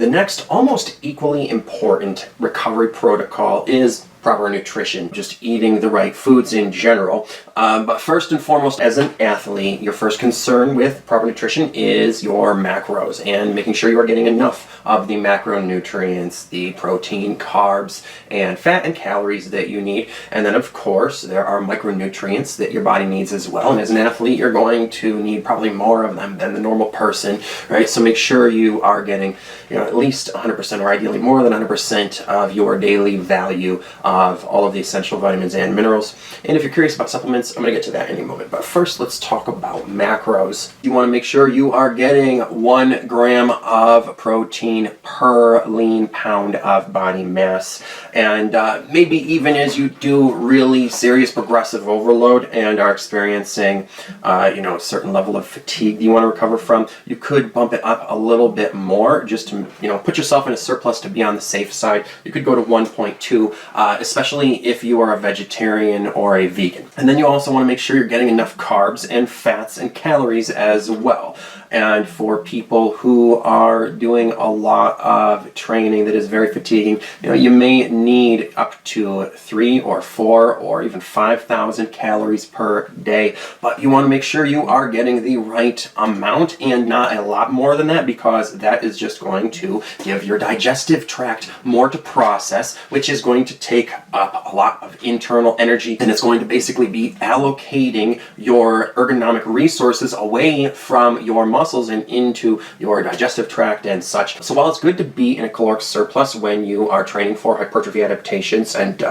The next, almost equally important recovery protocol is proper nutrition, just eating the right foods in general. But first and foremost, as an athlete, your first concern with proper nutrition is your macros and making sure you are getting enough of the macronutrients, the protein, carbs, and fat and calories that you need. And then, of course, there are micronutrients that your body needs as well. And as an athlete, you're going to need probably more of them than the normal person, right? So make sure you are getting, at least 100% or ideally more than 100% of your daily value of all of the essential vitamins and minerals. And if you're curious about supplements, I'm going to get to that in a moment. But first, let's talk about macros. You want to make sure you are getting 1 gram of protein per lean pound of body mass. And maybe even as you do really serious progressive overload and are experiencing, a certain level of fatigue that you want to recover from, you could bump it up a little bit more just to, put yourself in a surplus to be on the safe side. You could go to 1.2, especially if you are a vegetarian or a vegan. And then you also want to make sure you're getting enough carbs and fats and calories as well. And for people who are doing a lot of training that is very fatiguing, you may need up to 3 or 4 or even 5,000 calories per day. But you want to make sure you are getting the right amount and not a lot more than that, because that is just going to give your digestive tract more to process, which is going to take up a lot of internal energy, and it's going to basically be allocating your ergonomic resources away from your muscles and into your digestive tract and such. So while it's good to be in a caloric surplus when you are training for hypertrophy adaptations and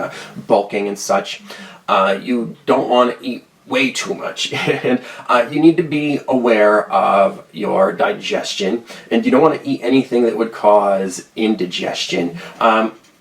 bulking and such, you don't want to eat way too much. And you need to be aware of your digestion, and you don't want to eat anything that would cause indigestion.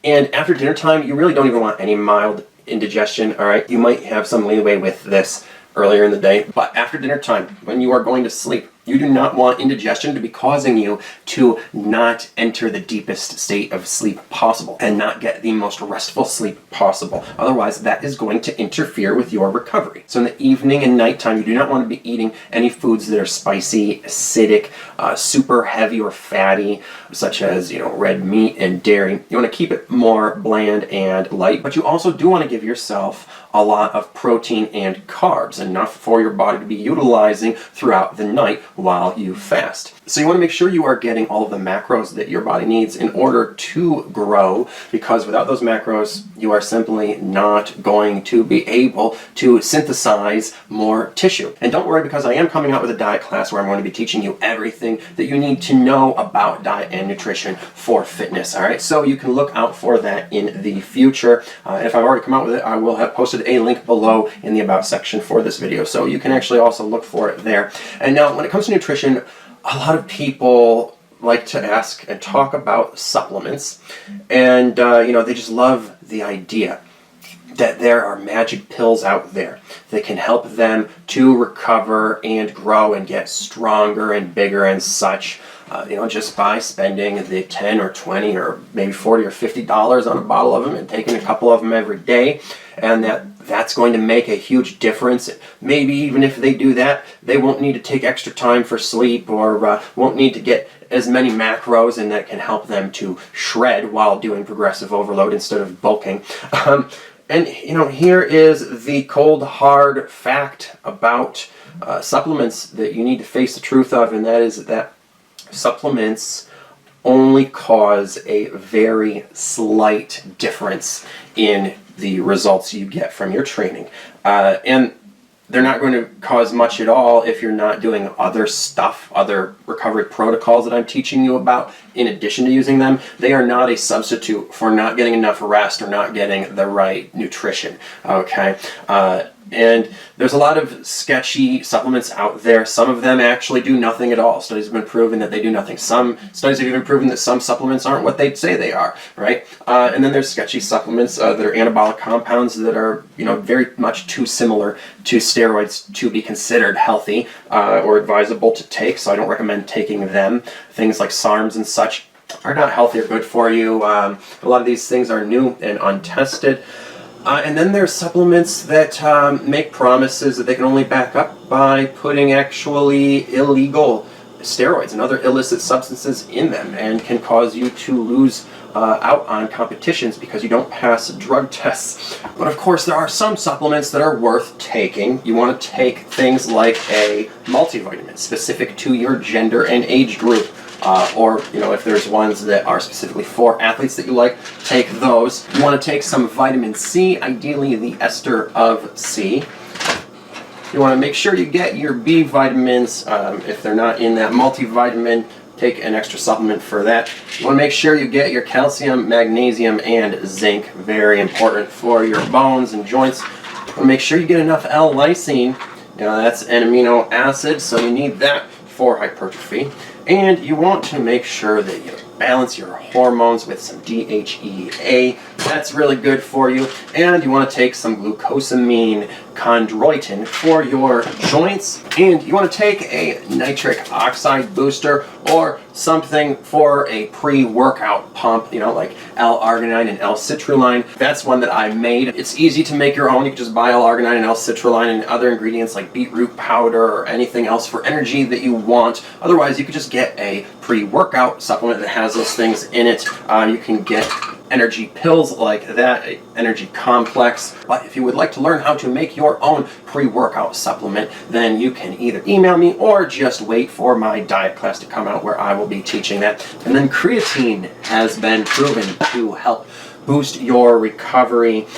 And after dinner time, you really don't even want any mild indigestion, all right? You might have some leeway with this earlier in the day, but after dinner time, when you are going to sleep, you do not want indigestion to be causing you to not enter the deepest state of sleep possible and not get the most restful sleep possible. Otherwise, that is going to interfere with your recovery. So in the evening and nighttime, you do not want to be eating any foods that are spicy, acidic, super heavy or fatty, such as, red meat and dairy. You want to keep it more bland and light, but you also do want to give yourself a lot of protein and carbs, enough for your body to be utilizing throughout the night while you fast. So you want to make sure you are getting all of the macros that your body needs in order to grow, because without those macros, you are simply not going to be able to synthesize more tissue. And don't worry, because I am coming out with a diet class where I'm going to be teaching you everything that you need to know about diet and nutrition for fitness, all right? So you can look out for that in the future. If I've already come out with it, I will have posted a link below in the About section for this video, so you can actually also look for it there. And now, when it comes to nutrition, a lot of people like to ask and talk about supplements, and they just love the idea that there are magic pills out there that can help them to recover and grow and get stronger and bigger and such, just by spending the 10 or 20 or maybe 40 or $50 on a bottle of them and taking a couple of them every day, and that's going to make a huge difference. Maybe even if they do that, they won't need to take extra time for sleep, or won't need to get as many macros, and that can help them to shred while doing progressive overload instead of bulking. And here is the cold hard fact about supplements that you need to face the truth of, and that is that supplements only cause a very slight difference in the results you get from your training. And they're not going to cause much at all if you're not doing other stuff, other recovery protocols that I'm teaching you about in addition to using them. They are not a substitute for not getting enough rest or not getting the right nutrition, okay? And there's a lot of sketchy supplements out there. Some of them actually do nothing at all. Studies have been proven that they do nothing. Some studies have even proven that some supplements aren't what they say they are, right? And then there's sketchy supplements that are anabolic compounds that are, very much too similar to steroids to be considered healthy or advisable to take. So I don't recommend taking them. Things like SARMs and such are not healthy or good for you. A lot of these things are new and untested. And then there's supplements that make promises that they can only back up by putting actually illegal steroids and other illicit substances in them, and can cause you to lose out on competitions because you don't pass drug tests. But of course, there are some supplements that are worth taking. You want to take things like a multivitamin specific to your gender and age group. Or, if there's ones that are specifically for athletes that you like, take those. You want to take some vitamin C, ideally the ester of C. You want to make sure you get your B vitamins. If they're not in that multivitamin, take an extra supplement for that. You want to make sure you get your calcium, magnesium, and zinc. Very important for your bones and joints. You want to make sure you get enough L-lysine. That's an amino acid, so you need that for hypertrophy. And you want to make sure that you balance your hormones with some DHEA. That's really good for you. And you want to take some glucosamine chondroitin for your joints. And you want to take a nitric oxide booster or something for a pre-workout pump, like L-arginine and L-citrulline. That's one that I made. It's easy to make your own. You can just buy L-arginine and L-citrulline and other ingredients like beetroot powder or anything else for energy that you want. Otherwise, you could just get a pre-workout supplement that has those things in it. You can get energy pills like that, an energy complex. But if you would like to learn how to make your own pre-workout supplement, then you can either email me or just wait for my diet class to come out where I will be teaching that. And then creatine has been proven to help boost your recovery.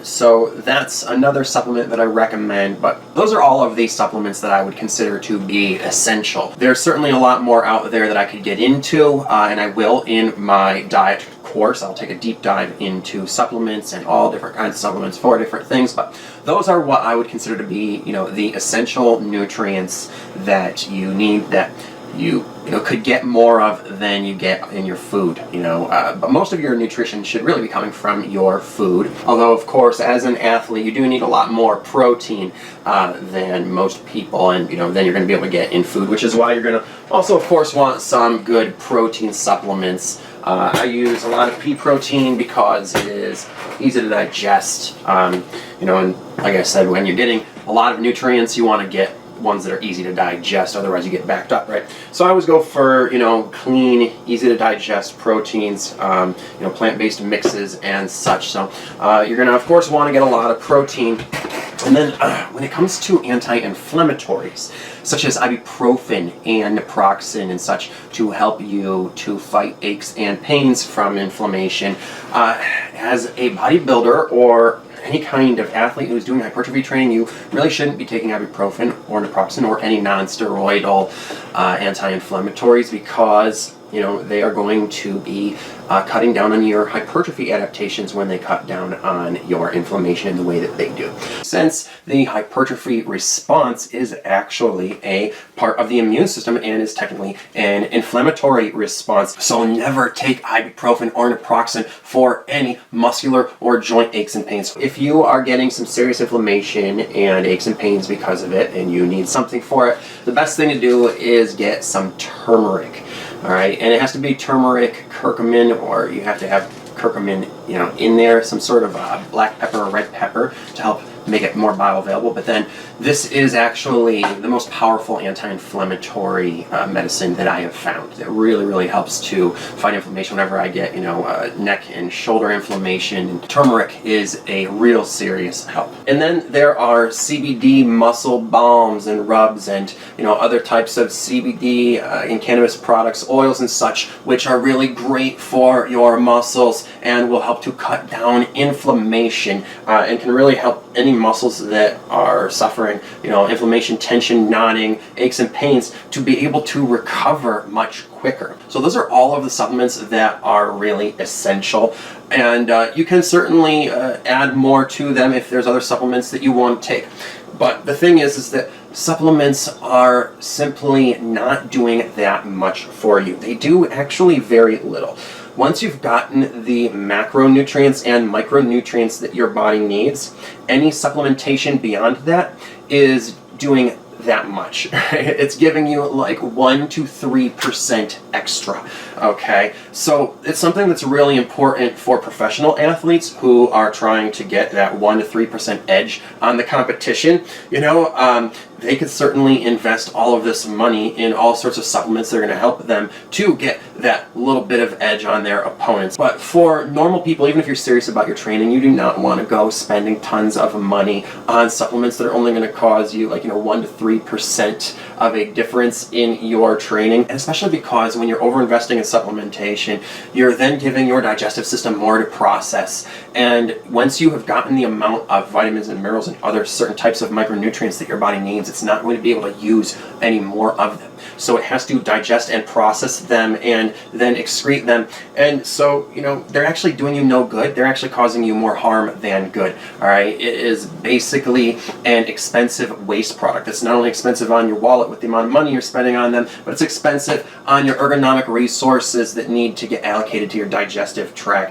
So that's another supplement that I recommend, but those are all of the supplements that I would consider to be essential. There's certainly a lot more out there that I could get into, and I will in my diet course. I'll take a deep dive into supplements and all different kinds of supplements for different things, but those are what I would consider to be, the essential nutrients that you need, that you could get more of than you get in your food, but most of your nutrition should really be coming from your food. Although, of course, as an athlete, you do need a lot more protein than most people, and then you're going to be able to get in food, which is why you're going to also, of course, want some good protein supplements. I use a lot of pea protein because it is easy to digest, and like I said, when you're getting a lot of nutrients, you want to get ones that are easy to digest, otherwise you get backed up, right? So I always go for, clean, easy to digest proteins, plant-based mixes and such. So you're going to, of course, want to get a lot of protein. And then when it comes to anti-inflammatories, such as ibuprofen and naproxen and such, to help you to fight aches and pains from inflammation, as a bodybuilder or any kind of athlete who's doing hypertrophy training, you really shouldn't be taking ibuprofen or naproxen or any non-steroidal anti-inflammatories, because they are going to be cutting down on your hypertrophy adaptations when they cut down on your inflammation in the way that they do. Since the hypertrophy response is actually a part of the immune system and is technically an inflammatory response, so never take ibuprofen or naproxen for any muscular or joint aches and pains. If you are getting some serious inflammation and aches and pains because of it, and you need something for it, the best thing to do is get some turmeric. All right, and it has to be turmeric, curcumin, or you have to have curcumin, in there, some sort of black pepper or red pepper to help make it more bioavailable. But then this is actually the most powerful anti-inflammatory medicine that I have found. That really, really helps to fight inflammation whenever I get, neck and shoulder inflammation. Turmeric is a real serious help. And then there are CBD muscle balms and rubs and, other types of CBD and cannabis products, oils and such, which are really great for your muscles and will help to cut down inflammation and can really help any muscles that are suffering, inflammation, tension, knotting, aches and pains, to be able to recover much quicker. So those are all of the supplements that are really essential, and you can certainly add more to them if there's other supplements that you want to take. But the thing is that supplements are simply not doing that much for you. They do actually very little. Once you've gotten the macronutrients and micronutrients that your body needs, any supplementation beyond that is doing that much. It's giving you like 1 to 3% extra. Okay, so it's something that's really important for professional athletes who are trying to get that 1 to 3% edge on the competition. they could certainly invest all of this money in all sorts of supplements that are going to help them to get that little bit of edge on their opponents. But for normal people, even if you're serious about your training, you do not want to go spending tons of money on supplements that are only going to cause you 1 to 3% of a difference in your training. And especially because when you're over-investing in supplementation, you're then giving your digestive system more to process. And once you have gotten the amount of vitamins and minerals and other certain types of micronutrients that your body needs, it's not going to be able to use any more of them. So it has to digest and process them and then excrete them. And so, they're actually doing you no good. They're actually causing you more harm than good. All right. It is basically an expensive waste product. It's not only expensive on your wallet with the amount of money you're spending on them, but it's expensive on your ergonomic resources that need to get allocated to your digestive tract.